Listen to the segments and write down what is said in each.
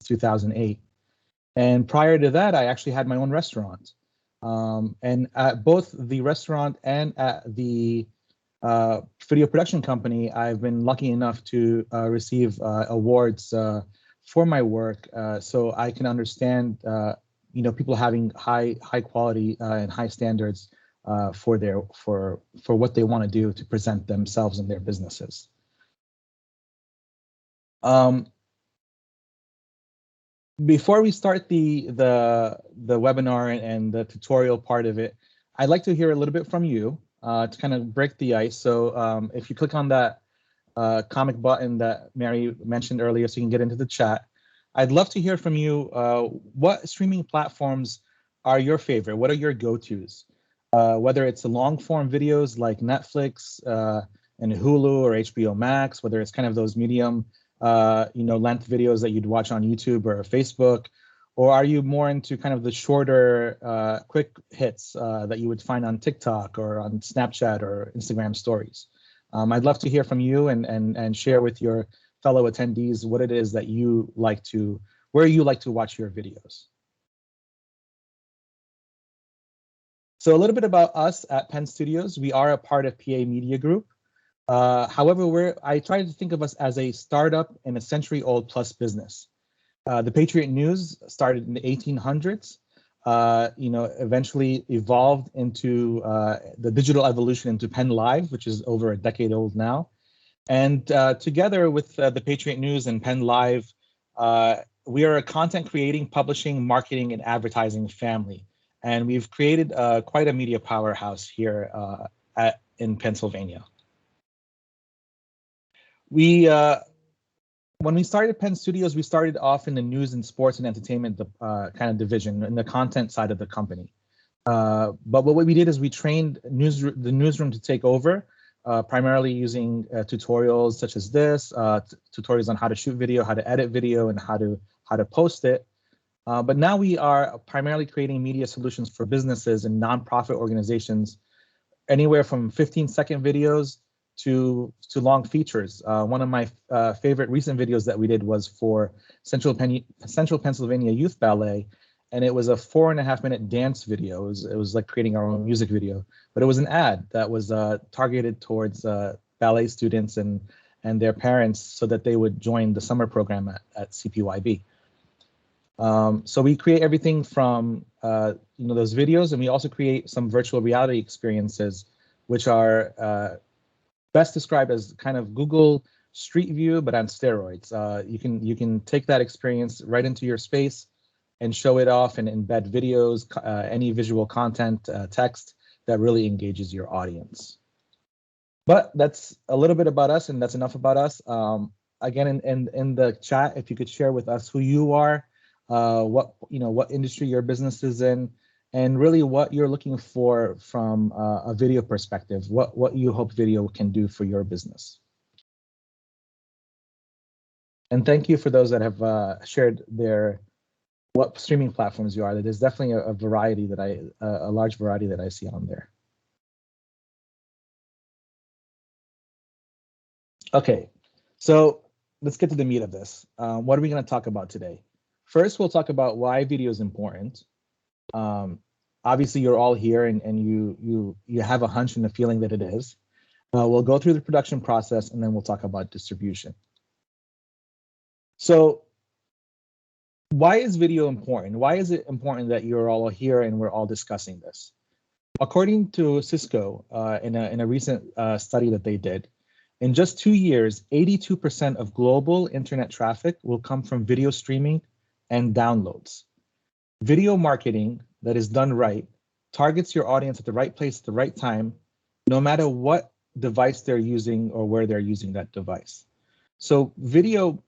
2008. And prior to that, I actually had my own restaurant. And at both the restaurant and at the video production company, I've been lucky enough to receive awards for my work, so I can understand, people having high quality and high standards for what they want to do to present themselves and their businesses. Before we start the webinar and the tutorial part of it, I'd like to hear a little bit from you to kind of break the ice. So if you click on that comic button that Mary mentioned earlier, so you can get into the chat, I'd love to hear from you. What streaming platforms are your favorite? What are your go-tos? Whether it's the long form videos like Netflix and Hulu or HBO Max, whether it's kind of those medium length videos that you'd watch on YouTube or Facebook, or are you more into kind of the shorter, quick hits that you would find on TikTok or on Snapchat or Instagram stories? I'd love to hear from you and share with your fellow attendees what it is that you like to, where you like to watch your videos. So a little bit about us at Penn Studios. We are a part of PA Media Group. However, I try to think of us as a startup and a century-old plus business. The Patriot News started in the 1800s, eventually evolved into the digital evolution into Penn Live, which is over a decade old now. And together with the Patriot News and Penn Live, we are a content creating, publishing, marketing, and advertising family. And we've created quite a media powerhouse here in Pennsylvania. When we started Penn Studios, we started off in the news and sports and entertainment kind of division, in the content side of the company. But what we did is we trained the newsroom to take over, primarily using tutorials such as this, tutorials on how to shoot video, how to edit video, and how to post it. But now we are primarily creating media solutions for businesses and nonprofit organizations, anywhere from 15-second videos to long features. One of my favorite recent videos that we did was for Central Pennsylvania Youth Ballet, and it was a 4.5-minute dance video. It was like creating our own music video, but it was an ad that was targeted towards ballet students and their parents so that they would join the summer program at CPYB. So we create everything from those videos, and we also create some virtual reality experiences, which are best described as kind of Google Street View, but on steroids. You can take that experience right into your space and show it off and embed videos, any visual content, text that really engages your audience. But that's a little bit about us, and that's enough about us. Again, in the chat, if you could share with us who you are, what industry your business is in, and really what you're looking for from a video perspective, what you hope video can do for your business. And thank you for those that have shared what streaming platforms you are. There's definitely a variety a large variety that I see on there. Okay, so let's get to the meat of this. What are we going to talk about today? First, we'll talk about why video is important. Obviously, you're all here and you have a hunch and a feeling that it is. We'll go through the production process, and then we'll talk about distribution. So why is video important? Why is it important that you're all here and we're all discussing this? According to Cisco, in a recent study that they did, in just 2 years, 82% of global internet traffic will come from video streaming and downloads. Video marketing that is done right targets your audience at the right place at the right time, no matter what device they're using or where they're using that device. So video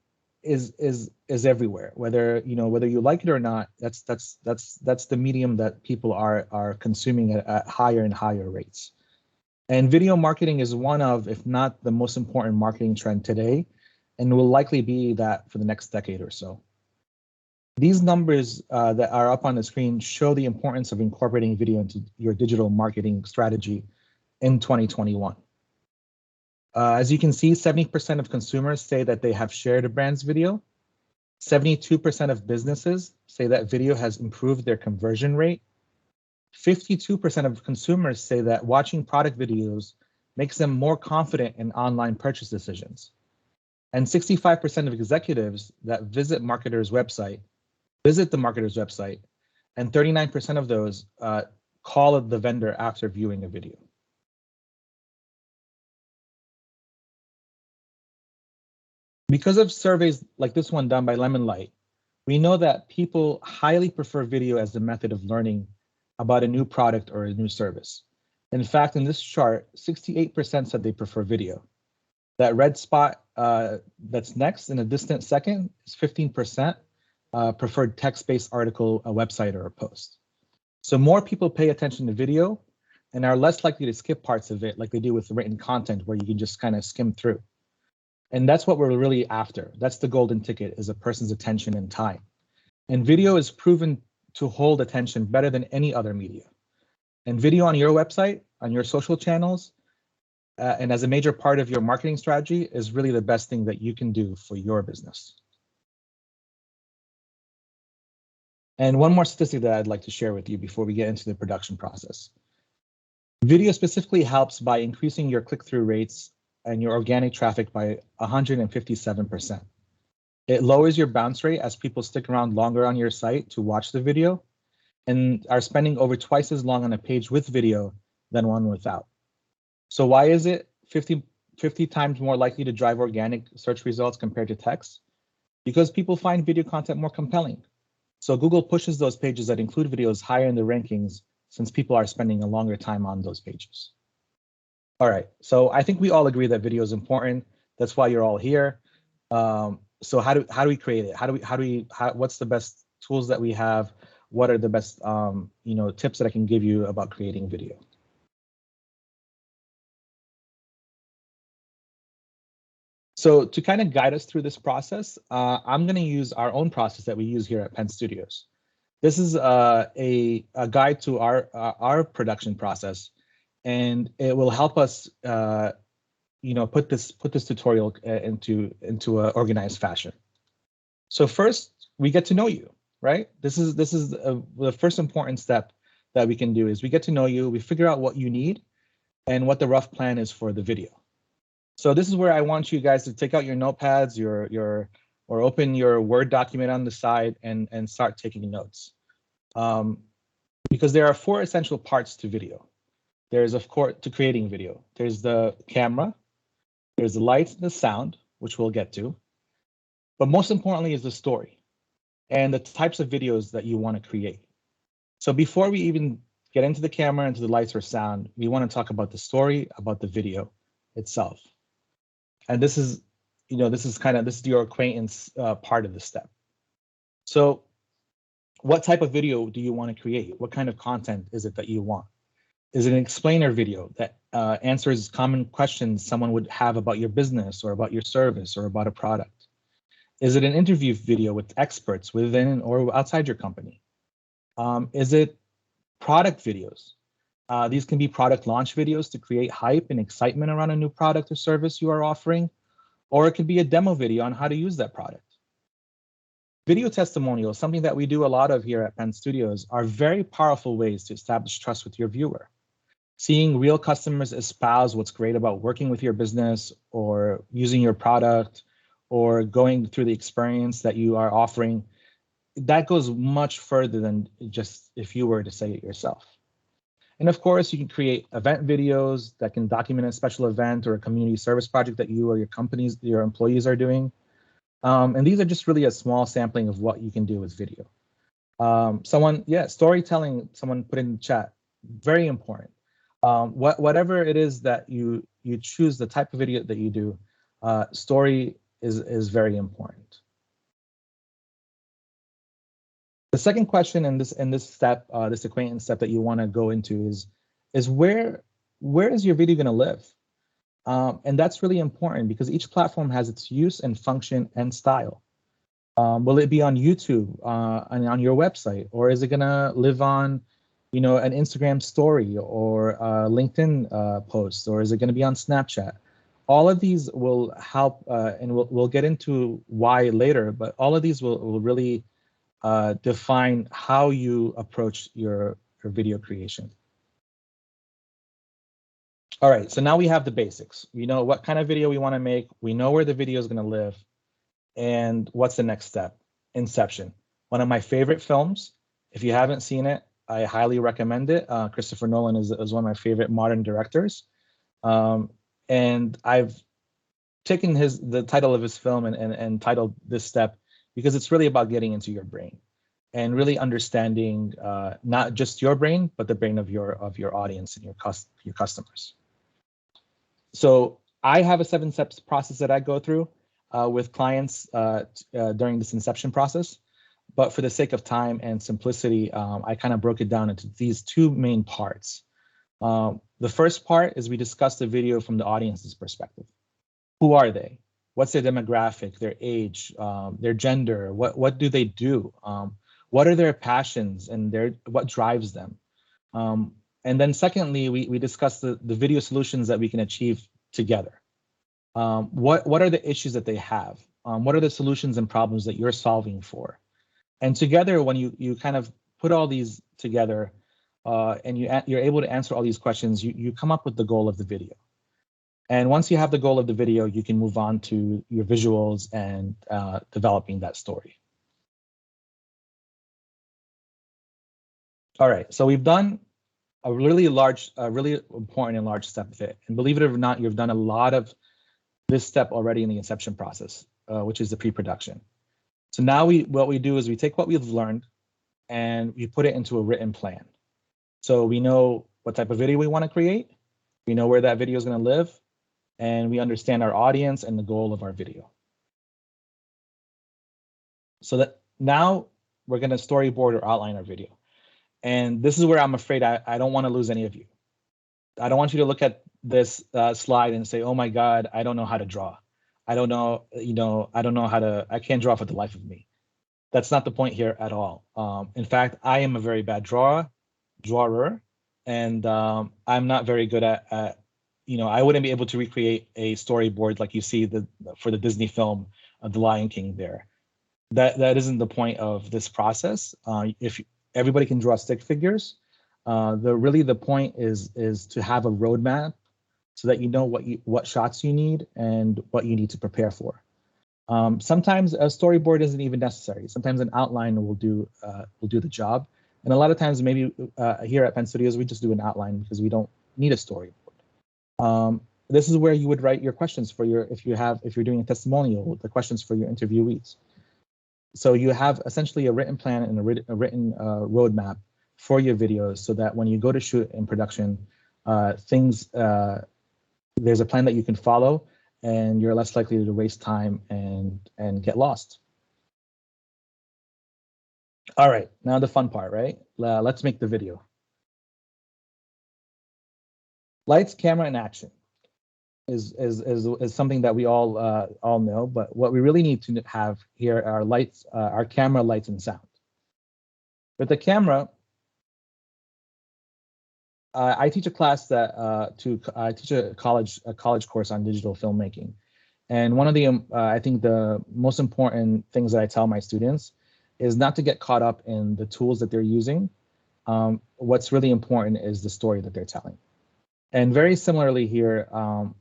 is everywhere, whether you like it or not. That's the medium that people are consuming at higher and higher rates. And video marketing is one of, if not the most important marketing trend today, and will likely be that for the next decade or so. These numbers that are up on the screen show the importance of incorporating video into your digital marketing strategy in 2021. As you can see, 70% of consumers say that they have shared a brand's video. 72% of businesses say that video has improved their conversion rate. 52% of consumers say that watching product videos makes them more confident in online purchase decisions. And 65% of executives that visit the marketer's website, and 39% of those call the vendor after viewing a video. Because of surveys like this one done by Lemon Light, we know that people highly prefer video as the method of learning about a new product or a new service. In fact, in this chart, 68% said they prefer video. That red spot that's next in a distant second is 15% preferred text-based article, a website, or a post. So more people pay attention to video and are less likely to skip parts of it like they do with written content where you can just kind of skim through. And that's what we're really after. That's the golden ticket, is a person's attention and time. And video is proven to hold attention better than any other media. And video on your website, on your social channels, and as a major part of your marketing strategy is really the best thing that you can do for your business. And one more statistic that I'd like to share with you before we get into the production process. Video specifically helps by increasing your click-through rates and your organic traffic by 157%. It lowers your bounce rate as people stick around longer on your site to watch the video and are spending over twice as long on a page with video than one without. So why is it 50 times more likely to drive organic search results compared to text? Because people find video content more compelling. So Google pushes those pages that include videos higher in the rankings since people are spending a longer time on those pages. All right, so I think we all agree that video is important. That's why you're all here. So how do we create it? What's the best tools that we have? What are the best tips that I can give you about creating video? So to kind of guide us through this process, I'm going to use our own process that we use here at Penn Studios. This is a guide to our production process, and it will help us, put this tutorial into an organized fashion. So first, we get to know you, right? This is the first important step that we can do is we get to know you. We figure out what you need and what the rough plan is for the video. So this is where I want you guys to take out your notepads, or open your Word document on the side and start taking notes. Because there are 4 essential parts to video. There's, of course, to creating video. There's the camera, there's the lights and the sound, which we'll get to. But most importantly is the story and the types of videos that you want to create. So before we even get into the camera, into the lights or sound, we want to talk about the story, about the video itself. And this is your acquaintance part of the step. So what type of video do you want to create? What kind of content is it that you want? Is it an explainer video that answers common questions someone would have about your business or about your service or about a product? Is it an interview video with experts within or outside your company? Is it product videos? These can be product launch videos to create hype and excitement around a new product or service you are offering, or it could be a demo video on how to use that product. Video testimonials, something that we do a lot of here at Penn Studios, are very powerful ways to establish trust with your viewer. Seeing real customers espouse what's great about working with your business or using your product or going through the experience that you are offering, that goes much further than just if you were to say it yourself. And of course, you can create event videos that can document a special event or a community service project that you or your employees are doing. And these are just really a small sampling of what you can do with video. Storytelling, someone put in the chat, very important. Whatever it is that you choose, the type of video that you do, story is very important. The second question in this step, this acquaintance step that you want to go into is where is your video going to live? And that's really important because each platform has its use and function and style. Will it be on YouTube and on your website, or is it going to live on, an Instagram story or a LinkedIn post, or is it going to be on Snapchat? All of these will help, and we'll get into why later, but all of these will really define how you approach your video creation. All right, so now we have the basics. We know what kind of video we want to make. We know where the video is going to live. And what's the next step? Inception, one of my favorite films. If you haven't seen it, I highly recommend it. Christopher Nolan is one of my favorite modern directors. And I've taken the title of his film and titled this step because it's really about getting into your brain and really understanding not just your brain, but the brain of your audience and your customers. So I have a 7 steps process that I go through with clients during this inception process. But for the sake of time and simplicity, I kind of broke it down into these 2 main parts. The first part is we discuss the video from the audience's perspective. Who are they? What's their demographic, their age, their gender? What do they do? What are their passions and what drives them? And then secondly, we discuss the video solutions that we can achieve together. What are the issues that they have? What are the solutions and problems that you're solving for? And together, when you kind of put all these together and you're able to answer all these questions, you come up with the goal of the video. And once you have the goal of the video, you can move on to your visuals and developing that story. All right, so we've done a really important and large step of it. And believe it or not, you've done a lot of this step already in the inception process, which is the pre-production. So now what we do is we take what we've learned and we put it into a written plan. So we know what type of video we want to create. We know where that video is going to live, and we understand our audience and the goal of our video. So that now we're going to storyboard or outline our video. And this is where I'm afraid I don't want to lose any of you. I don't want you to look at this slide and say, oh my God, I don't know how to draw. I don't know, I don't know how to, I can't draw for the life of me. That's not the point here at all. In fact, I am a very bad drawer, and I'm not very good at, I wouldn't be able to recreate a storyboard like you see for the Disney film, The Lion King there. That isn't the point of this process. If everybody can draw stick figures, the point is to have a roadmap so that you know what shots you need and what you need to prepare for. Sometimes a storyboard isn't even necessary. Sometimes an outline will do the job. And a lot of times, maybe here at Penn Studios, we just do an outline because we don't need a storyboard. This is where you would write your questions for if you're doing a testimonial, the questions for your interviewees. So you have essentially a written plan and a written roadmap for your videos, so that when you go to shoot in production, there's a plan that you can follow, and you're less likely to waste time and get lost. All right, now the fun part, right? Let's make the video. Lights, camera, and action is something that we all know, but what we really need to have here are lights, our camera, lights, and sound. With the camera, I teach a class I teach a college course on digital filmmaking, and one of the I think the most important things that I tell my students is not to get caught up in the tools that they're using. What's really important is the story that they're telling. And very similarly here, I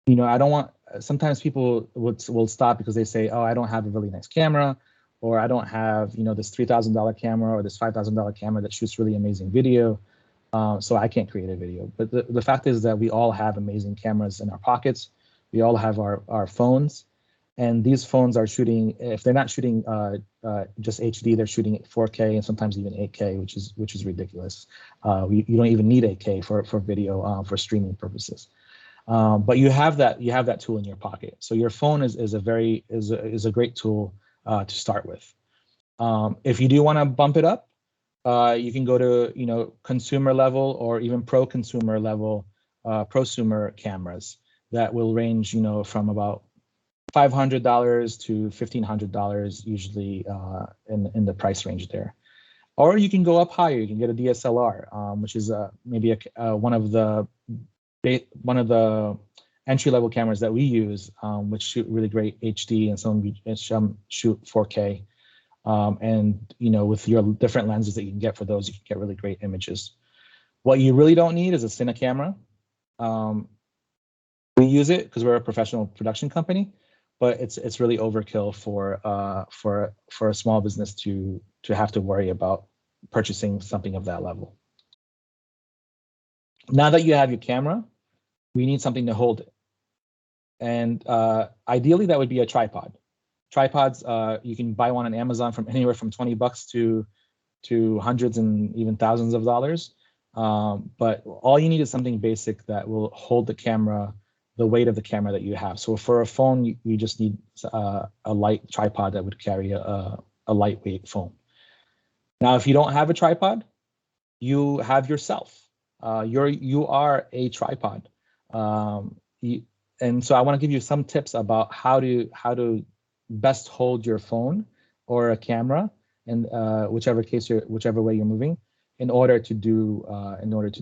don't want. Sometimes people will stop because they say, "Oh, I don't have a really nice camera," or "I don't have this $3,000 camera or this $5,000 camera that shoots really amazing video." So I can't create a video. But the fact is that we all have amazing cameras in our pockets. We all have our phones, and these phones are shooting. If they're not shooting just HD, they're shooting 4K and sometimes even 8K, which is ridiculous. You don't even need 8K for video for streaming purposes. But you have that tool in your pocket. So your phone is a great tool to start with. If you do want to bump it up, you can go to consumer level or even pro-consumer level prosumer cameras that will range from about $500 to $1,500 usually in the price range there. Or you can go up higher. You can get a DSLR, which is maybe one of the entry-level cameras that we use, which shoot really great HD, and some shoot 4K. And with your different lenses that you can get for those, you can get really great images. What you really don't need is a cine camera. We use it because we're a professional production company, but it's really overkill for a small business to have to worry about purchasing something of that level. Now that you have your camera, we need something to hold it, and ideally that would be a tripod. Tripods, you can buy one on Amazon from anywhere from $20 to hundreds and even thousands of dollars. But all you need is something basic that will hold the camera, the weight of the camera that you have. So for a phone, you just need a light tripod that would carry a lightweight phone. Now, if you don't have a tripod, you have yourself. You are a tripod. And so I want to give you some tips about how to best hold your phone or a camera, and whichever way you're moving, in order to do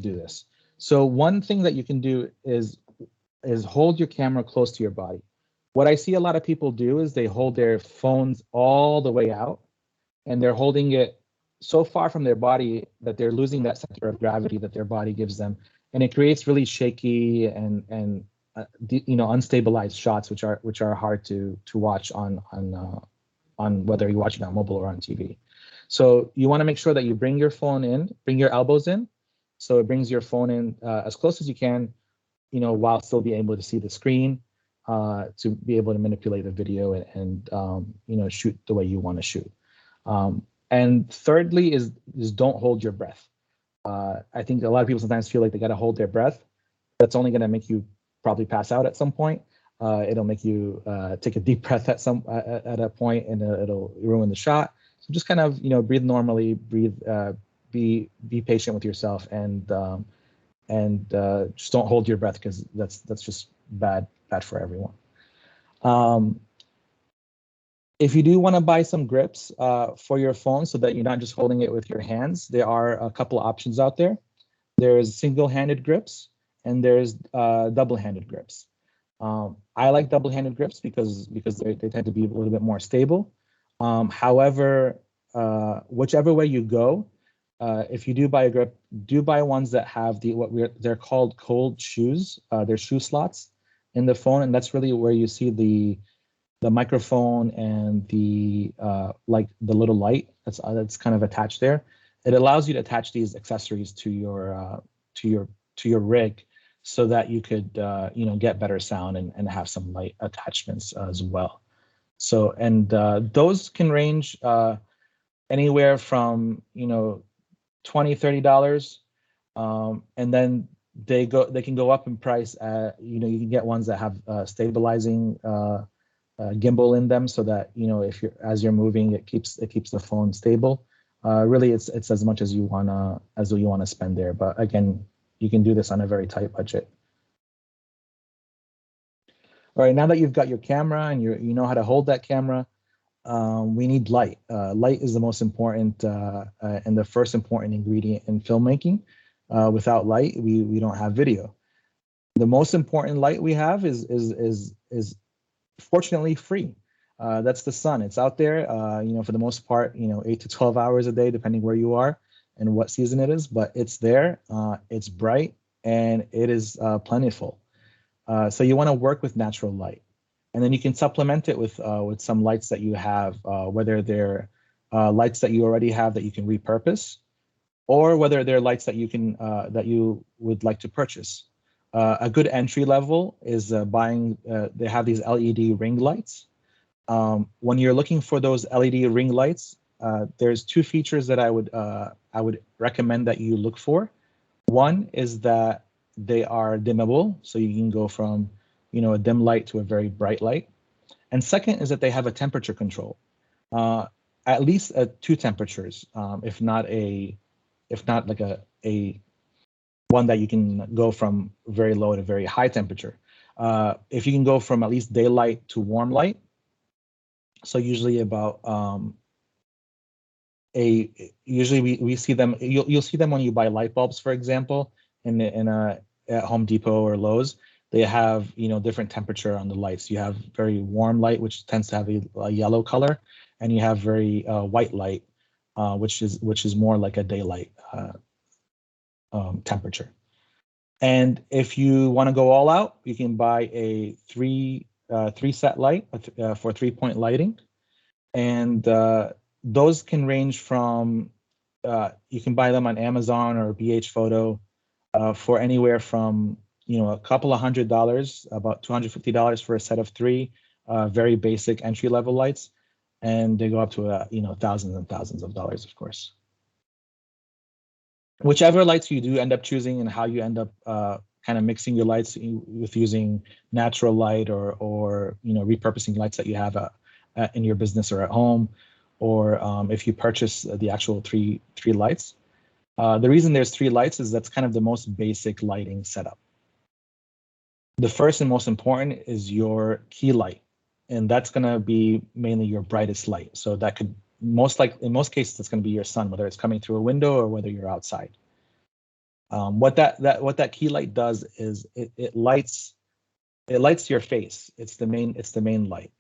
this. So one thing that you can do is hold your camera close to your body. What I see a lot of people do is they hold their phones all the way out, and they're holding it so far from their body that they're losing that center of gravity that their body gives them, and it creates really shaky and unstabilized shots, which are hard to watch on whether you're watching on mobile or on TV. So you want to make sure that you bring your elbows in, so it brings your phone in as close as you can, while still being able to see the screen, to be able to manipulate the video and shoot the way you want to shoot. And thirdly is don't hold your breath. I think a lot of people sometimes feel like they got to hold their breath. That's only going to make you probably pass out at some point. It'll make you take a deep breath at a point, and it'll ruin the shot. So just kind of breathe normally, be patient with yourself, and just don't hold your breath, because that's just bad for everyone. If you do want to buy some grips for your phone so that you're not just holding it with your hands, there are a couple of options out there. There's single-handed grips, and there's double-handed grips. I like double-handed grips because they tend to be a little bit more stable. However, whichever way you go, if you do buy a grip, do buy ones that have they're called cold shoes. They're shoe slots in the phone, and that's really where you see the microphone and the the little light that's kind of attached there. It allows you to attach these accessories to your rig, so that you could get better sound and have some light attachments as well. So, and those can range anywhere from $20-$30, and then they can go up in price. You can get ones that have stabilizing gimbal in them, so that as you're moving, it keeps the phone stable. Really, it's as much as you wanna spend there. But again, you can do this on a very tight budget. All right, now that you've got your camera and you know how to hold that camera, we need light. Light is the most important and the first important ingredient in filmmaking. Without light, we don't have video. The most important light we have is fortunately free. That's the sun. It's out there, for the most part, 8 to 12 hours a day, depending where you are and what season it is, but it's there, it's bright, and it is plentiful. So you want to work with natural light, and then you can supplement it with some lights that you have, whether they're lights that you already have that you can repurpose, or whether they're lights that you would like to purchase. A good entry level is buying. They have these LED ring lights. When you're looking for those LED ring lights, there's two features that I would recommend that you look for. One is that they are dimmable, so you can go from a dim light to a very bright light. And second is that they have a temperature control, at least at 2 temperatures, if not like a one that you can go from very low to very high temperature. If you can go from at least daylight to warm light, so usually about usually we see them. You'll see them when you buy light bulbs, for example, at Home Depot or Lowe's. they have, different temperature on the lights. You have very warm light, which tends to have a yellow color, and you have very white light, which is more like a daylight temperature. And if you want to go all out, you can buy a three set light for 3-point lighting, and those can range from you can buy them on Amazon or BH Photo for anywhere from a couple of $100, about $250 for a set of 3 very basic entry level lights, and they go up to thousands and thousands of dollars, of course. Whichever lights you do end up choosing and how you end up kind of mixing your lights with using natural light or repurposing lights that you have in your business or at home, or if you purchase the actual three lights. The reason there's 3 lights is that's kind of the most basic lighting setup. The first and most important is your key light, and that's going to be mainly your brightest light. So that could in most cases, it's going to be your sun, whether it's coming through a window or whether you're outside. What that key light does is it lights your face. It's the main light.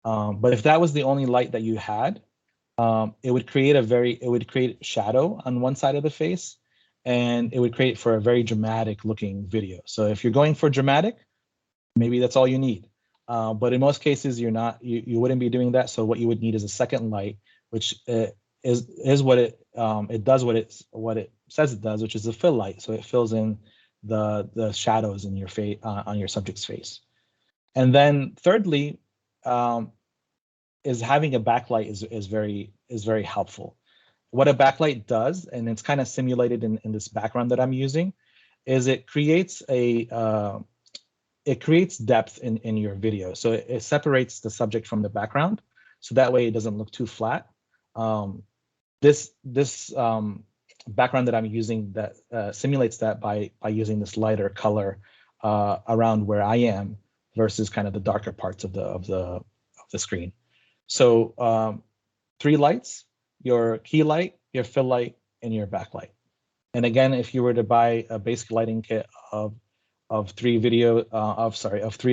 But if that was the only light that you had, it would create shadow on one side of the face, and it would create for a very dramatic looking video. So if you're going for dramatic, maybe that's all you need. But in most cases, you wouldn't be doing that. So what you would need is a second light, which is what it does what it says it does, which is a fill light. So it fills in the shadows in your face on your subject's face. And then thirdly, is having a backlight is very helpful. What a backlight does, and it's kind of simulated in this background that I'm using, is it creates depth in your video. So it separates the subject from the background, so that way it doesn't look too flat. This background that I'm using that simulates that by using this lighter color around where I am versus kind of the darker parts of the screen. So 3 lights: your key light, your fill light, and your backlight. And again, if you were to buy a basic lighting kit of 3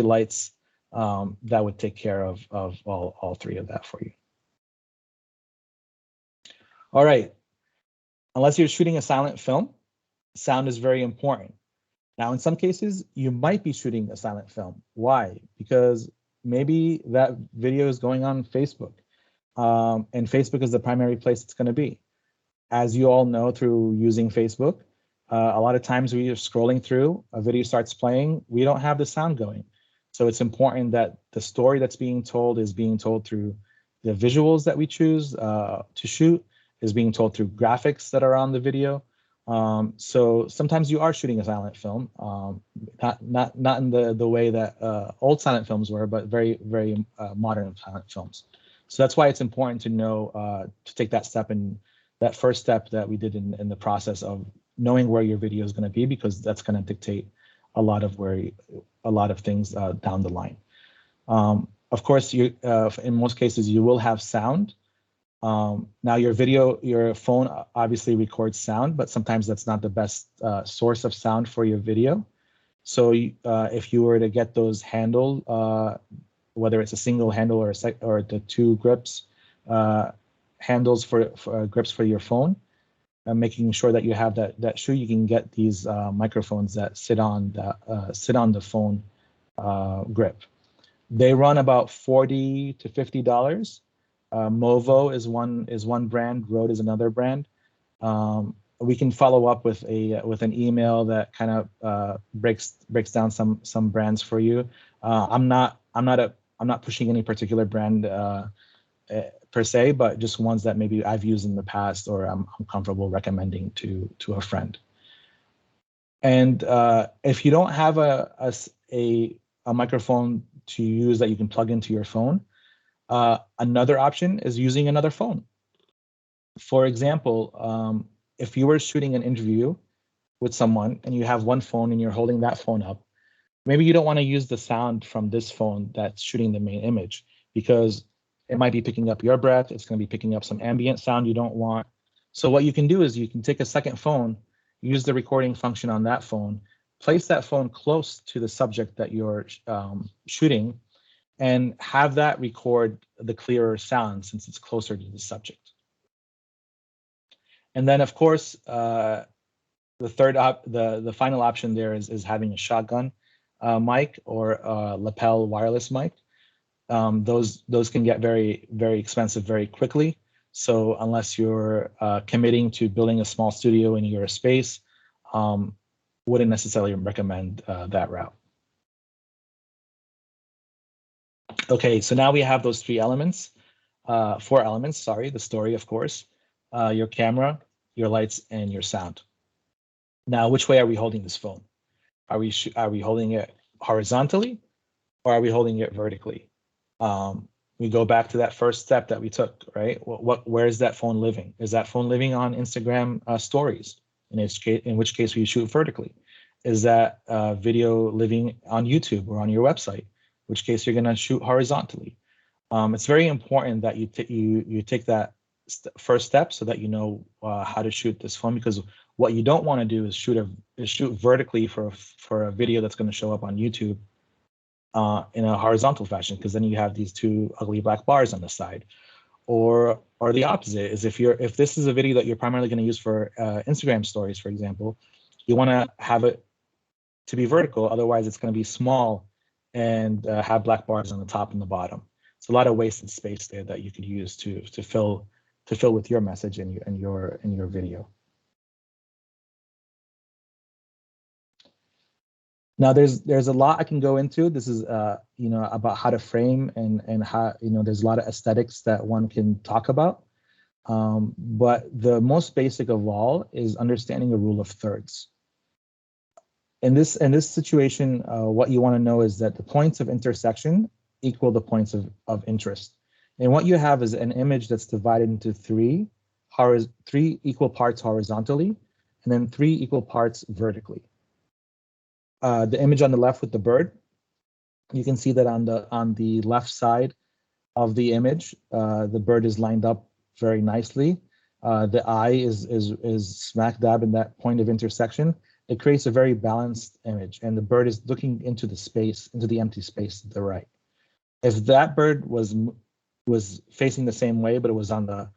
lights, that would take care of all 3 of that for you. All right. Unless you're shooting a silent film, sound is very important. Now, in some cases, you might be shooting a silent film. Why? Because maybe that video is going on Facebook, and Facebook is the primary place it's going to be. As you all know through using Facebook, a lot of times when you're scrolling through, a video starts playing, we don't have the sound going. So it's important that the story that's being told is being told through the visuals that we choose to shoot, is being told through graphics that are on the video. So sometimes you are shooting a silent film, not in the way that old silent films were, but very, very modern silent films. So that's why it's important to know to take that step, and that first step that we did in the process of knowing where your video is going to be, because that's going to dictate a lot of things down the line. Of course, in most cases you will have sound. Now your phone obviously records sound, but sometimes that's not the best source of sound for your video. So if you were to get those handled, whether it's a single handle or the 2 grips, handles for grips for your phone, making sure that you have that shoe, you can get these microphones that sit on the phone grip. They run about $40 to $50. Movo is one brand. Rode is another brand. We can follow up with an email that kind of breaks down some brands for you. I'm not pushing any particular brand per se, but just ones that maybe I've used in the past or I'm comfortable recommending to a friend. And if you don't have a microphone to use that you can plug into your phone, another option is using another phone. For example, if you were shooting an interview with someone and you have one phone and you're holding that phone up, maybe you don't want to use the sound from this phone that's shooting the main image, because it might be picking up your breath. It's going to be picking up some ambient sound you don't want. So what you can do is you can take a second phone, use the recording function on that phone, place that phone close to the subject that you're shooting and have that record the clearer sound since it's closer to the subject. And then, of course, the final option there is having a shotgun mic or lapel wireless mic. Those can get very, very expensive very quickly. So unless you're committing to building a small studio in your space, wouldn't necessarily recommend that route. Okay, so now we have those four elements, the story, of course, your camera, your lights, and your sound. Now, which way are we holding this phone? Are we holding it horizontally, or are we holding it vertically? We go back to that first step that we took, right? Where is that phone living? Is that phone living on Instagram stories? In which case we shoot vertically. Is that video living on YouTube or on your website? In which case you're going to shoot horizontally. It's very important that you take that first step so that you know how to shoot this phone, because what you don't want to do is shoot vertically for a video that's going to show up on YouTube in a horizontal fashion, because then you have these two ugly black bars on the side. Or the opposite is if this is a video that you're primarily going to use for Instagram stories, for example, you want to have it to be vertical. Otherwise, it's going to be small and have black bars on the top and the bottom. It's a lot of wasted space there that you could use to fill with your message in your video. Now there's a lot I can go into. This is about how to frame and how there's a lot of aesthetics that one can talk about. But the most basic of all is understanding a rule of thirds. In this situation, what you want to know is that the points of intersection equal the points of interest. And what you have is an image that's divided into three equal parts horizontally, and then 3 equal parts vertically. The image on the left with the bird, you can see that on the left side of the image, the bird is lined up very nicely. The eye is smack dab in that point of intersection. It creates a very balanced image, and the bird is looking into the empty space to the right. If that bird was facing the same way, but it was on the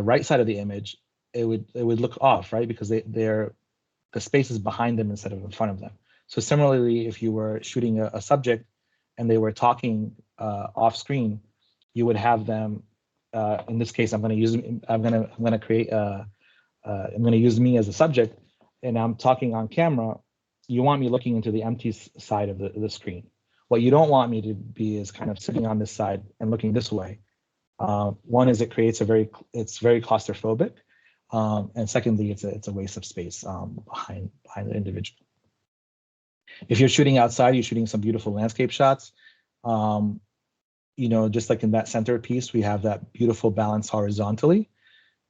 right side of the image, it would look off, right? Because the space is behind them instead of in front of them. So similarly, if you were shooting a subject and they were talking off screen, you would have them. In this case, I'm going to use me as a subject, and I'm talking on camera. You want me looking into the empty side of the screen. What you don't want me to be is kind of sitting on this side and looking this way. One is it's very claustrophobic, and secondly, it's a waste of space behind the individual. If you're shooting outside, you're shooting some beautiful landscape shots. Just like in that center piece, we have that beautiful balance horizontally.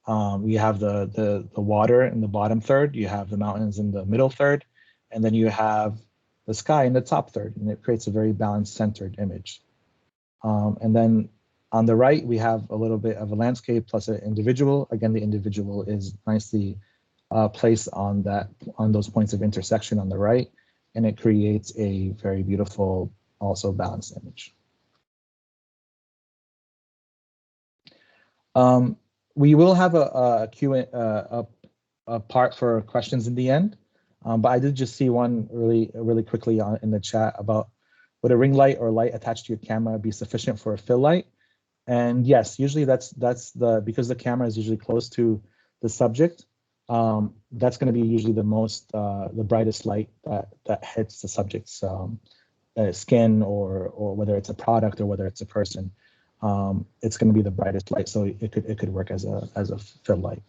We have the water in the bottom third. You have the mountains in the middle third, and then you have the sky in the top third, and it creates a very balanced centered image. And then on the right, we have a little bit of a landscape plus an individual. Again, the individual is nicely placed on those points of intersection on the right, and it creates a very beautiful, also balanced image. We will have a part for questions in the end, but I did just see one really quickly in the chat about would a ring light or light attached to your camera be sufficient for a fill light? And yes, usually that's because the camera is usually close to the subject. That's going to be usually the brightest light that hits the subject's skin, or whether it's a product or whether it's a person. It's going to be the brightest light, so it could work as a fill light.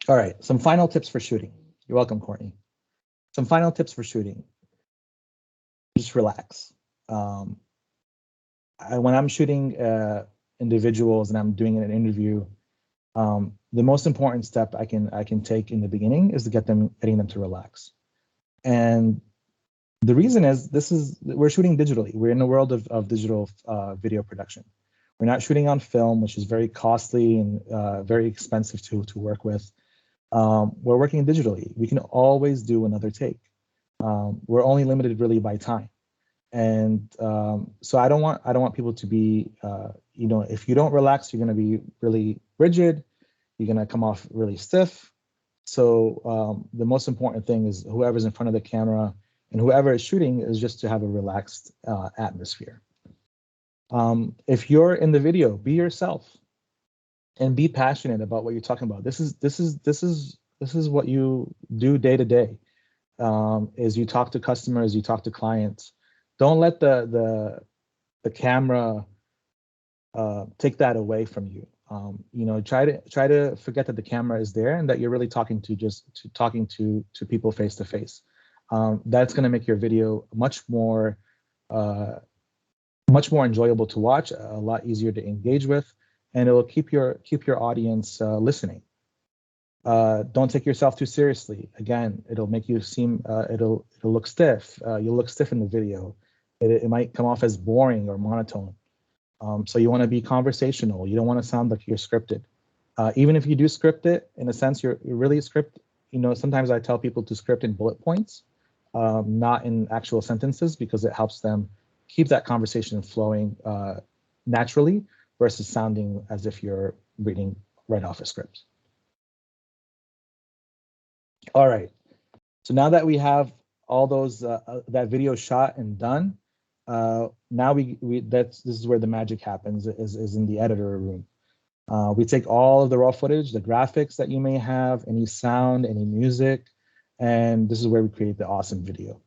All right, some final tips for shooting. You're welcome, Courtney. Some final tips for shooting. Just relax. When I'm shooting individuals and I'm doing an interview, the most important step I can take in the beginning is to getting them to relax. And the reason is we're shooting digitally. We're in the world of digital video production. We're not shooting on film, which is very costly and very expensive to work with. We're working digitally. We can always do another take. We're only limited really by time. And so I don't want people to be, if you don't relax, you're going to be really rigid. You're going to come off really stiff. So the most important thing is whoever's in front of the camera and whoever is shooting is just to have a relaxed atmosphere. If you're in the video, be yourself and be passionate about what you're talking about. This is what you do day to day. Is you talk to customers, you talk to clients. Don't let the camera take that away from you. Try to forget that the camera is there and that you're really talking to people face to face. That's going to make your video much more enjoyable to watch, a lot easier to engage with, and it will keep your audience listening. Don't take yourself too seriously. Again, it'll make you seem it'll look stiff. You'll look stiff in the video. It might come off as boring or monotone. So you want to be conversational. You don't want to sound like you're scripted. Even if you do script it, in a sense, you're really script. Sometimes I tell people to script in bullet points, not in actual sentences, because it helps them keep that conversation flowing naturally versus sounding as if you're reading right off a script. All right. So now that we have all those that video shot and done, now this is where the magic happens, is in the editor room. We take all of the raw footage, the graphics that you may have, any sound, any music, and this is where we create the awesome video.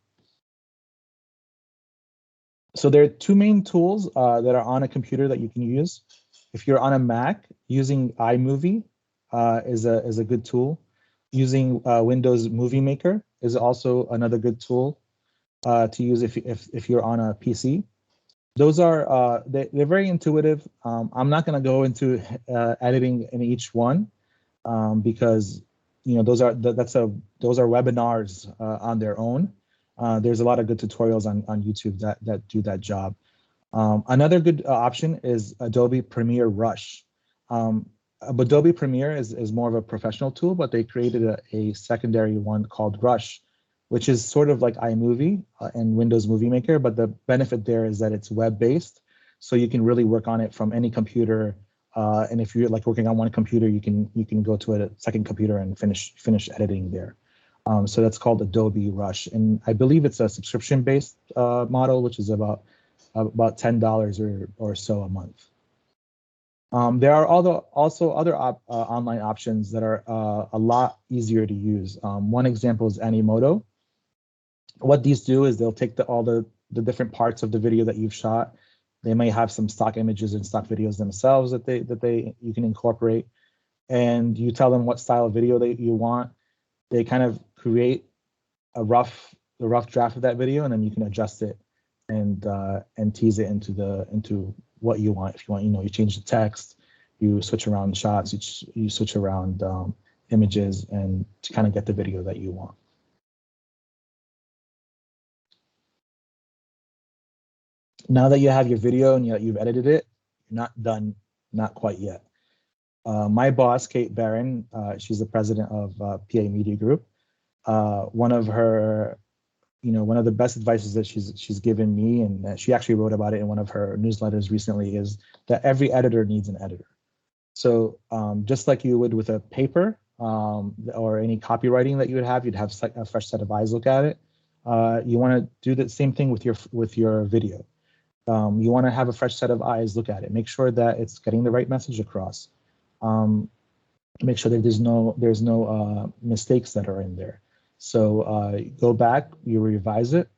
So there are two main tools that are on a computer that you can use. If you're on a Mac, using iMovie is a good tool. Using Windows Movie Maker is also another good tool to use if you're on a PC. Those are they're very intuitive. I'm not going to go into editing in each one because those are webinars on their own. There's a lot of good tutorials on YouTube that do that job. Another good option is Adobe Premiere Rush. Adobe Premiere is more of a professional tool, but they created a secondary one called Rush, which is sort of like iMovie and Windows Movie Maker, but the benefit there is that it's web-based, so you can really work on it from any computer. And if you're like working on one computer, you can go to a second computer and finish editing there. So that's called Adobe Rush, and I believe it's a subscription-based model, which is about $10 or so a month. There are also other online options that are a lot easier to use. One example is Animoto. What these do is they'll take all the different parts of the video that you've shot. They may have some stock images and stock videos themselves that you can incorporate, and you tell them what style of video that you want. They kind of create the rough draft of that video, and then you can adjust it and tease it into what you want. If you want, you change the text, you switch around shots, you switch around images, and to kind of get the video that you want. Now that you have your video and you've edited it, you're not done, not quite yet. My boss, Kate Barron, she's the president of PA Media Group. One of the best advices that she's given me, and she actually wrote about it in one of her newsletters recently, is that every editor needs an editor. So just like you would with a paper or any copywriting that you would have, you'd have a fresh set of eyes look at it. You want to do the same thing with your video. You want to have a fresh set of eyes look at it. Make sure that it's getting the right message across. Make sure that there's no mistakes that are in there. So go back, you revise it.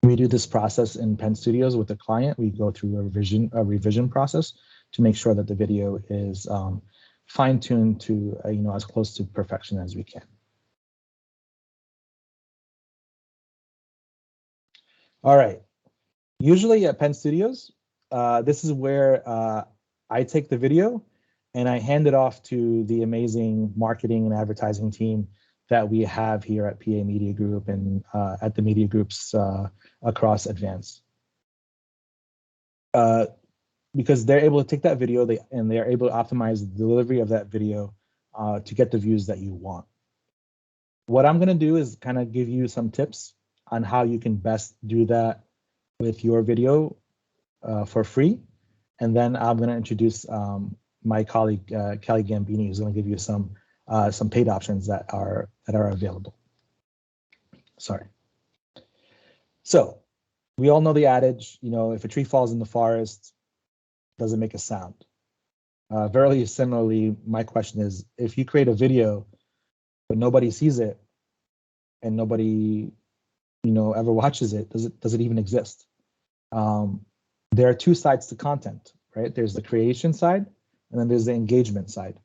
We do this process in Pen Studios with the client. We go through a revision process to make sure that the video is fine-tuned to as close to perfection as we can. All right. Usually at Pen Studios, this is where I take the video and I hand it off to the amazing marketing and advertising team that we have here at PA Media Group and at the media groups across Advance. Because they're able to take that video and they're able to optimize the delivery of that video to get the views that you want. What I'm going to do is kind of give you some tips on how you can best do that with your video for free. And then I'm going to introduce my colleague, Kelly Gambini, who's going to give you some paid options that are available. Sorry. So we all know the adage, if a tree falls in the forest, it doesn't make a sound. Very similarly, my question is, if you create a video, but nobody sees it and nobody, ever watches it, does it even exist? There are two sides to content, right? There's the creation side, and then there's the engagement side.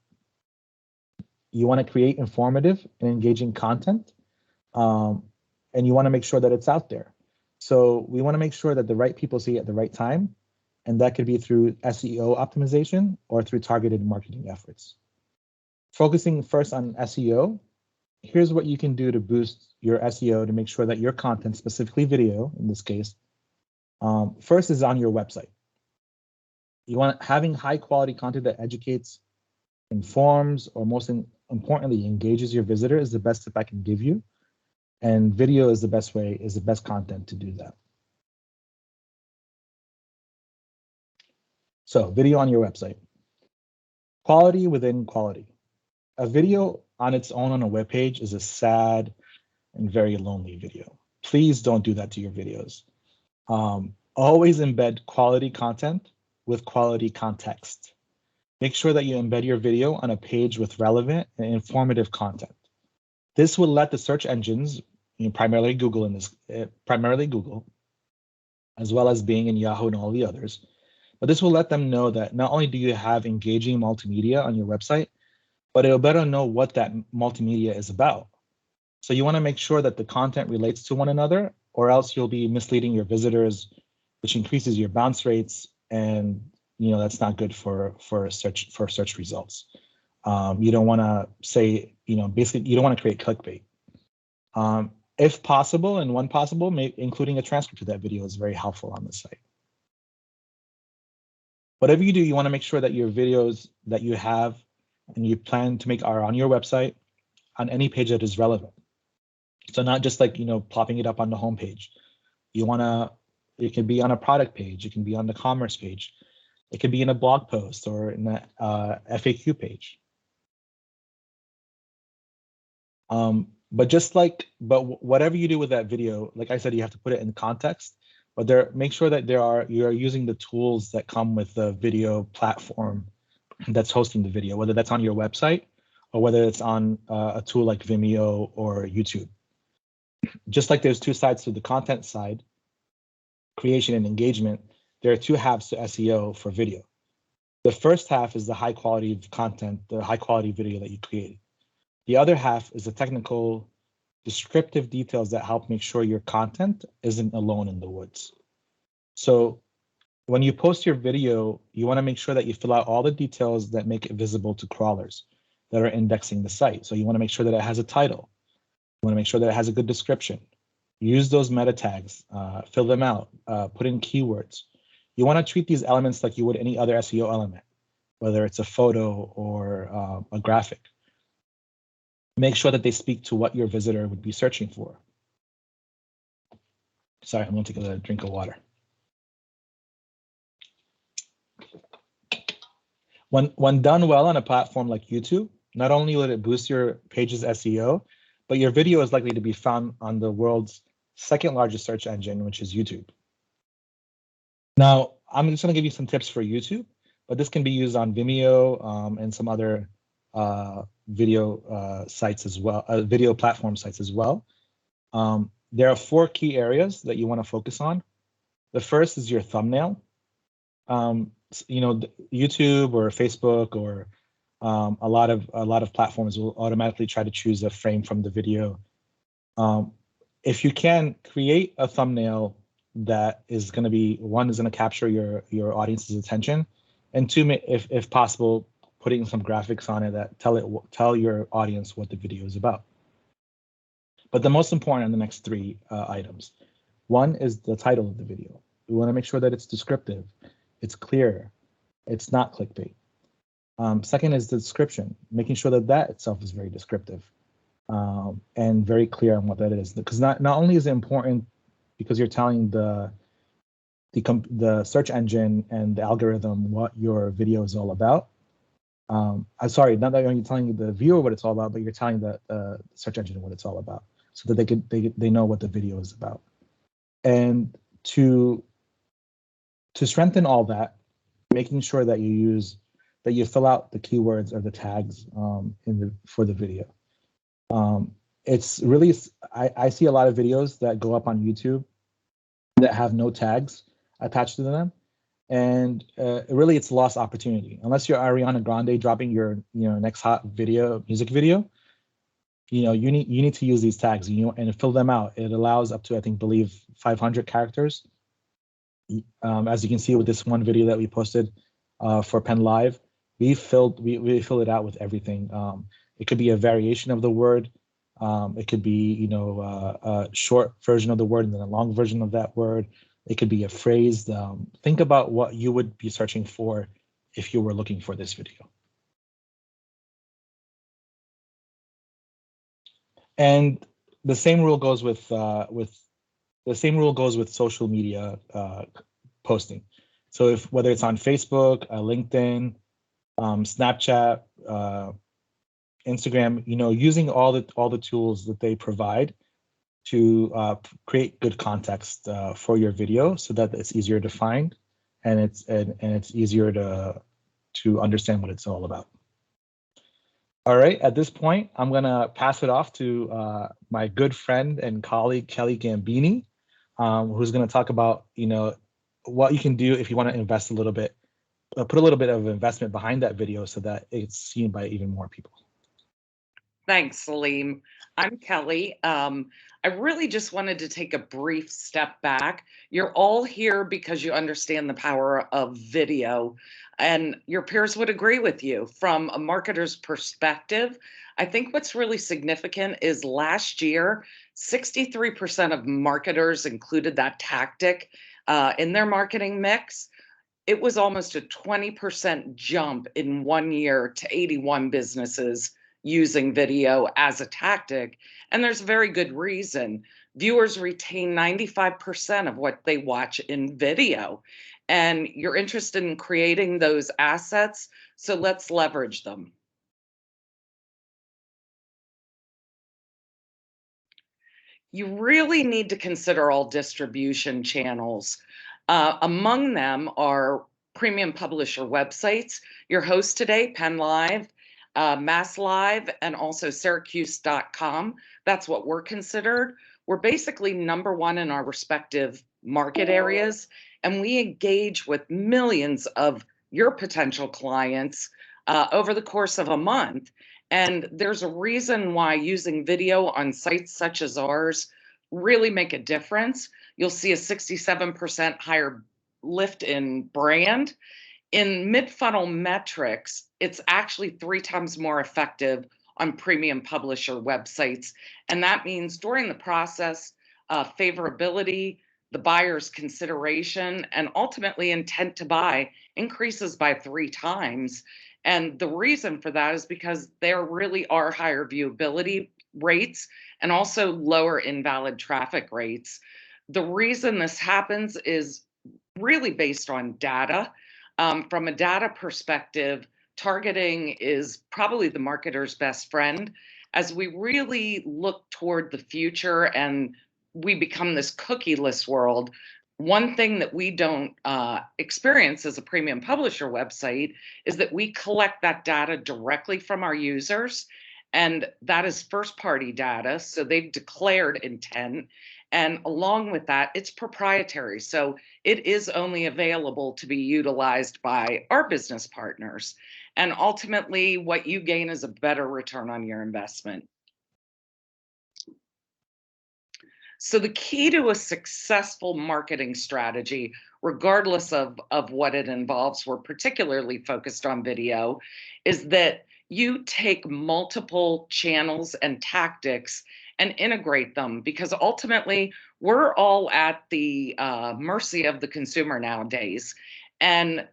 You want to create informative and engaging content, and you want to make sure that it's out there. So we want to make sure that the right people see it at the right time, and that could be through SEO optimization or through targeted marketing efforts. Focusing first on SEO, here's what you can do to boost your SEO to make sure that your content, specifically video in this case, first is on your website. You want having high quality content that educates, informs, or most importantly, engages your visitor is the best tip I can give you. And video is the best content to do that. So video on your website. Quality within quality. A video on its own on a web page is a sad and very lonely video. Please don't do that to your videos. Always embed quality content with quality context. Make sure that you embed your video on a page with relevant and informative content. This will let the search engines, primarily Google as well as Bing and Yahoo and all the others, but this will let them know that not only do you have engaging multimedia on your website, but it'll better know what that multimedia is about. So you want to make sure that the content relates to one another, or else you'll be misleading your visitors, which increases your bounce rates, and that's not good for search results. You don't want to say, basically you don't want to create clickbait. If possible, and when possible, including a transcript of that video is very helpful on the site. Whatever you do, you want to make sure that your videos that you have and you plan to make are on your website on any page that is relevant. So not just like, plopping it up on the homepage. It can be on a product page, it can be on the commerce page, it could be in a blog post or in the FAQ page. But whatever you do with that video, like I said, you have to put it in context. But make sure that you are using the tools that come with the video platform that's hosting the video, whether that's on your website or whether it's on a tool like Vimeo or YouTube. Just like there's two sides to the content side, creation and engagement, there are two halves to SEO for video. The first half is the high quality content, the high quality video that you created. The other half is the technical, descriptive details that help make sure your content isn't alone in the woods. So when you post your video, you want to make sure that you fill out all the details that make it visible to crawlers that are indexing the site. So you want to make sure that it has a title. You want to make sure that it has a good description. Use those meta tags, fill them out, put in keywords. You want to treat these elements like you would any other SEO element, whether it's a photo or a graphic. Make sure that they speak to what your visitor would be searching for. Sorry, I'm going to take a drink of water. When done well on a platform like YouTube, not only will it boost your page's SEO, but your video is likely to be found on the world's second largest search engine, which is YouTube. Now, I'm just going to give you some tips for YouTube, but this can be used on Vimeo and some other video sites as well, video platform sites as well. There are 4 key areas that you want to focus on. The first is your thumbnail. YouTube or Facebook or a lot of platforms will automatically try to choose a frame from the video. If you can, create a thumbnail that is going to be, one, is going to capture your audience's attention, and two, if possible, putting some graphics on it that tell your audience what the video is about. But the most important are the next 3 items. One is the title of the video. We want to make sure that it's descriptive, it's clear, it's not clickbait. Second is the description, making sure that that itself is very descriptive and very clear on what that is. Because not only is it important because you're telling the search engine and the algorithm what your video is all about. I'm sorry, not that you're telling the viewer what it's all about, but you're telling the search engine what it's all about, so that they know what the video is about. And to strengthen all that, making sure that you fill out the keywords or the tags for the video. It's really, I see a lot of videos that go up on YouTube that have no tags attached to them, and really it's lost opportunity. Unless you're Ariana Grande dropping your next hot music video, you need to use these tags, and fill them out. It allows up to, I believe 500 characters. As you can see with this one video that we posted for Penn Live, we fill it out with everything. It could be a variation of the word. It could be a short version of the word and then a long version of that word. It could be a phrase. Think about what you would be searching for if you were looking for this video. And the same rule goes with social media posting. So whether it's on Facebook, LinkedIn, Snapchat, Instagram, using all the tools that they provide to create good context for your video, so that it's easier to find and it's easier to understand what it's all about. All right, at this point, I'm gonna pass it off to my good friend and colleague Kelly Gambini, who's gonna talk about what you can do if you want to invest a little bit, put a little bit of investment behind that video so that it's seen by even more people. Thanks, Salim. I'm Kelly. I really just wanted to take a brief step back. You're all here because you understand the power of video, and your peers would agree with you. From a marketer's perspective, I think what's really significant is last year, 63% of marketers included that tactic in their marketing mix. It was almost a 20% jump in 1 year to 81 businesses using video as a tactic. And there's a very good reason. Viewers retain 95% of what they watch in video. And you're interested in creating those assets, so let's leverage them. You really need to consider all distribution channels. Among them are premium publisher websites. Your host today, Penn Live, Mass Live, and also Syracuse.com. That's what we're considered. We're basically #1 in our respective market areas, and we engage with millions of your potential clients over the course of a month. And there's a reason why using video on sites such as ours really make a difference. You'll see a 67% higher lift in brand. In mid-funnel metrics, it's actually 3 times more effective on premium publisher websites. And that means during the process, favorability, the buyer's consideration, and ultimately intent to buy increases by 3 times. And the reason for that is because there really are higher viewability rates and also lower invalid traffic rates. The reason this happens is really based on data. From a data perspective, targeting is probably the marketer's best friend. As we really look toward the future and we become this cookieless world, one thing that we don't experience as a premium publisher website is that we collect that data directly from our users. And that is first party data. So they've declared intent. And along with that, it's proprietary. So it is only available to be utilized by our business partners. And ultimately, what you gain is a better return on your investment. So the key to a successful marketing strategy, regardless of what it involves, we're particularly focused on video, is that you take multiple channels and tactics and integrate them, because ultimately we're all at the mercy of the consumer nowadays. And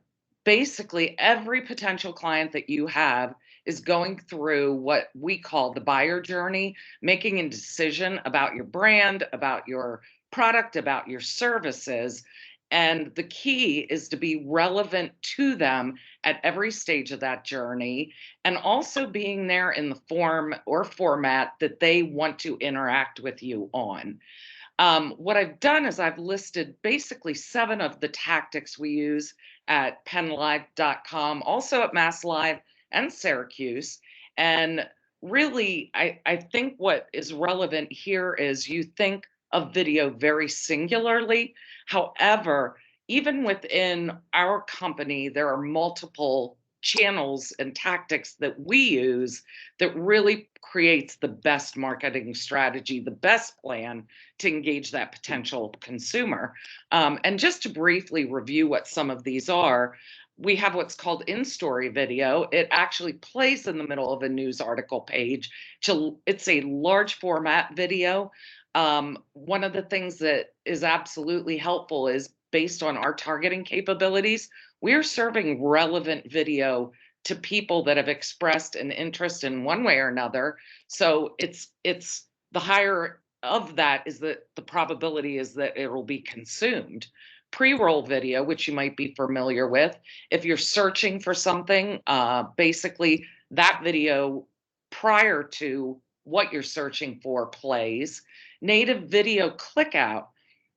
basically every potential client that you have is going through what we call the buyer journey, making a decision about your brand, about your product, about your services. And the key is to be relevant to them at every stage of that journey, and also being there in the form or format that they want to interact with you on. What I've done is I've listed basically 7 of the tactics we use at pennlive.com, also at Mass Live and Syracuse. And really, I think what is relevant here is you think of video very singularly. However, even within our company, there are multiple channels and tactics that we use that really creates the best marketing strategy, the best plan to engage that potential consumer. And just to briefly review what some of these are, we have what's called in-story video. It actually plays in the middle of a news article page. It's a large format video. One of the things that is absolutely helpful is based on our targeting capabilities, we're serving relevant video to people that have expressed an interest in one way or another. So it's the higher of that is that the probability is that it will be consumed. Pre-roll video, which you might be familiar with, if you're searching for something, basically that video prior to what you're searching for plays. Native video click out,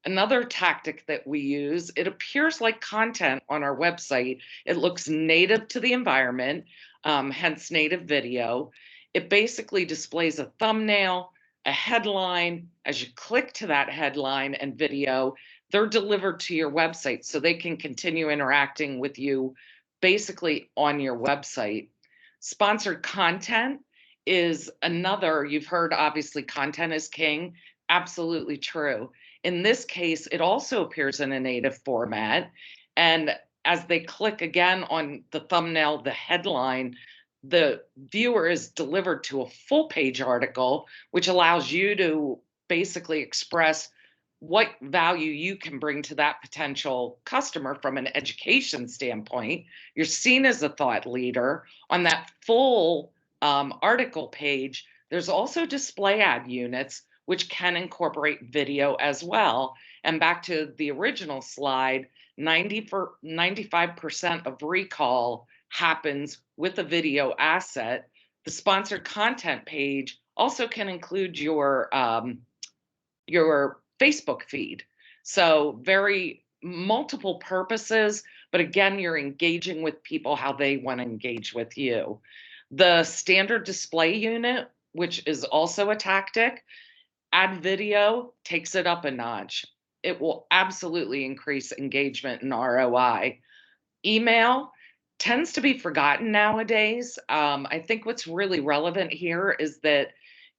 another tactic that we use. It appears like content on our website. It looks native to the environment, hence native video. It basically displays a thumbnail, a headline. As you click to that headline and video, they're delivered to your website so they can continue interacting with you basically on your website. Sponsored content is another. You've heard obviously content is king. Absolutely true. In this case, it also appears in a native format. And as they click again on the thumbnail, the headline, the viewer is delivered to a full page article, which allows you to basically express what value you can bring to that potential customer from an education standpoint. You're seen as a thought leader. On that full article page, there's also display ad units, which can incorporate video as well. And back to the original slide, 95% of recall happens with a video asset. The sponsored content page also can include your Facebook feed. So very multiple purposes, but again, you're engaging with people how they want to engage with you. The standard display unit, which is also a tactic, add video takes it up a notch. It will absolutely increase engagement and ROI. Email tends to be forgotten nowadays. I think what's really relevant here is that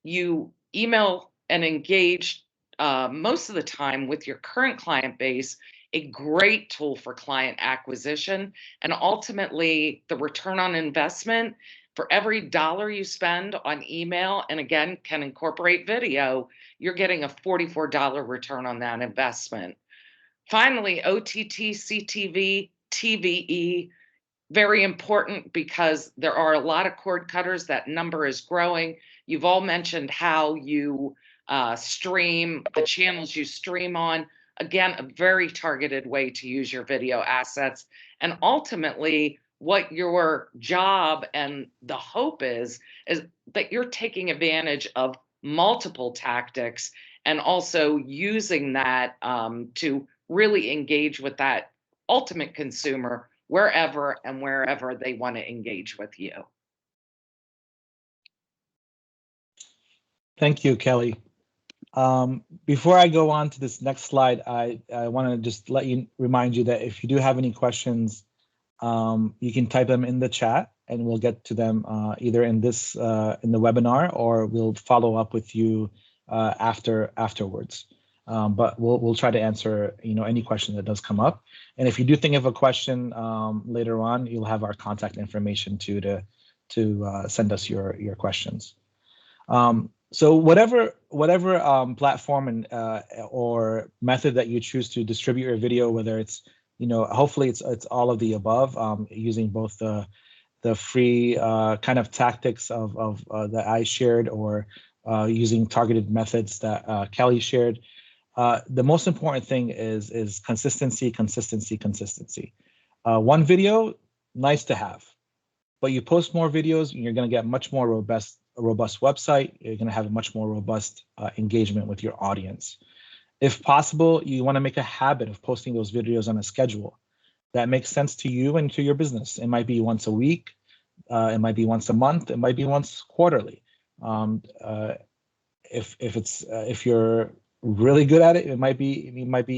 you email and engage most of the time with your current client base, a great tool for client acquisition, and ultimately the return on investment for every dollar you spend on email, and again, can incorporate video, you're getting a $44 return on that investment. Finally, OTT, CTV, TVE, very important because there are a lot of cord cutters. That number is growing. You've all mentioned how you stream, the channels you stream on. Again, a very targeted way to use your video assets. And ultimately, what your job and the hope is that you're taking advantage of multiple tactics and also using that to really engage with that ultimate consumer wherever and wherever they want to engage with you. Thank you, Kelly. Before I go on to this next slide, I want to just remind you that if you do have any questions, you can type them in the chat and we'll get to them either in the webinar, or we'll follow up with you afterwards. But we'll try to answer any question that does come up. And if you do think of a question later on, you'll have our contact information to send us your questions. So whatever platform and or method that you choose to distribute your video, whether it's hopefully it's all of the above, using both the free kind of tactics of that I shared, or using targeted methods that Kelly shared. The most important thing is consistency, consistency, consistency. One video, nice to have, but you post more videos, and you're going to get much more robust website. You're going to have a much more robust engagement with your audience. If possible, you want to make a habit of posting those videos on a schedule that makes sense to you and to your business. It might be once a week, it might be once a month, it might be once quarterly. If you're really good at it, it might be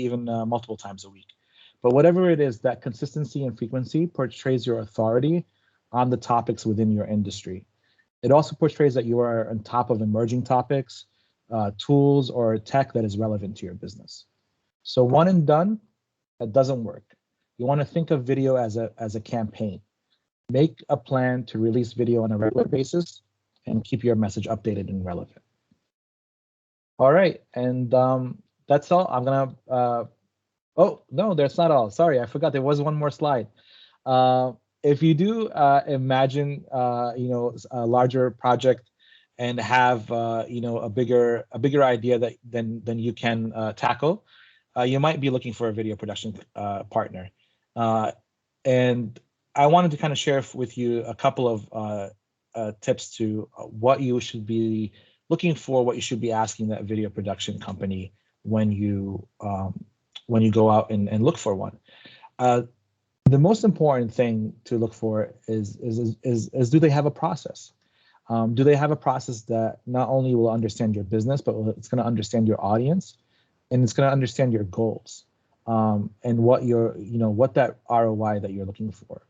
even multiple times a week. But whatever it is, that consistency and frequency portrays your authority on the topics within your industry. It also portrays that you are on top of emerging topics, tools, or tech that is relevant to your business. So one and done, that doesn't work. You want to think of video as a campaign. Make a plan to release video on a regular basis and keep your message updated and relevant. All right, and that's all. I'm gonna. Oh no, that's not all. Sorry, I forgot there was one more slide. If you do imagine, a larger project and have a bigger idea than you can tackle, you might be looking for a video production partner. And I wanted to kind of share with you a couple of tips to what you should be looking for, what you should be asking that video production company when you go out and look for one. The most important thing to look for is do they have a process? Do they have a process that not only will understand your business, but it's going to understand your audience, and it's going to understand your goals, and what what that ROI that you're looking for.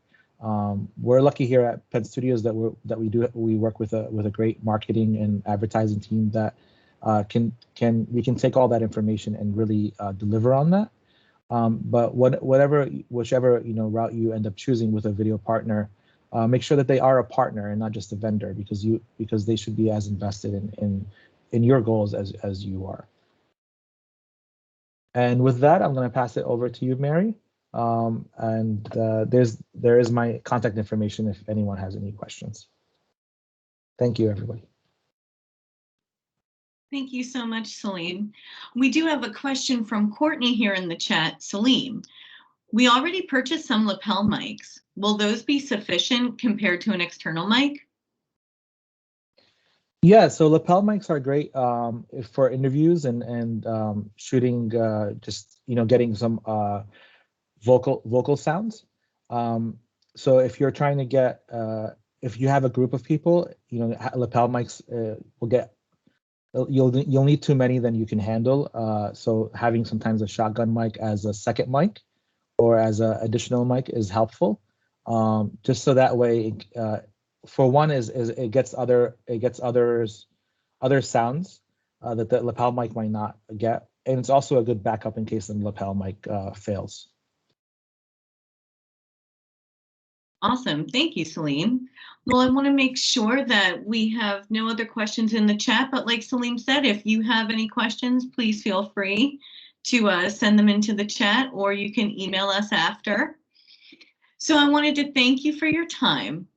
We're lucky here at Penn Studios that we work with a great marketing and advertising team that we can take all that information and really deliver on that. But whichever route you end up choosing with a video partner, make sure that they are a partner and not just a vendor, because they should be as invested in your goals as you are. And with that, I'm going to pass it over to you, Mary. And there is my contact information if anyone has any questions. Thank you, everybody. Thank you so much, Salim. We do have a question from Courtney here in the chat. Salim, we already purchased some lapel mics. Will those be sufficient compared to an external mic? Yeah, so lapel mics are great for interviews and shooting, just getting some vocal sounds. So if you're trying to get, if you have a group of people, lapel mics will get. You'll need too many than you can handle. So having sometimes a shotgun mic as a second mic or as an additional mic is helpful. Just so that way, for one is it gets other sounds that the lapel mic might not get, and it's also a good backup in case the lapel mic fails. Awesome. Thank you, Salim. Well, I want to make sure that we have no other questions in the chat, but like Salim said, if you have any questions, please feel free to send them into the chat, or you can email us after. So I wanted to thank you for your time.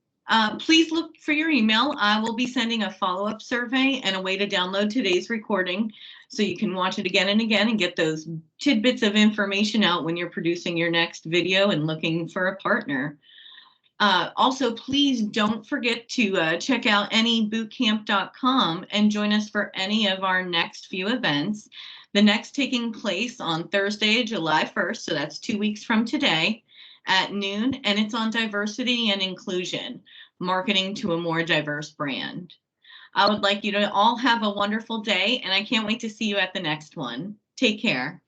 Please look for your email. I will be sending a follow-up survey and a way to download today's recording so you can watch it again and again and get those tidbits of information out when you're producing your next video and looking for a partner. Also, please don't forget to check out anybootcamp.com and join us for any of our next few events. The next taking place on Thursday, July 1st, so that's 2 weeks from today at noon, and it's on diversity and inclusion, marketing to a more diverse brand. I would like you to all have a wonderful day, and I can't wait to see you at the next one. Take care.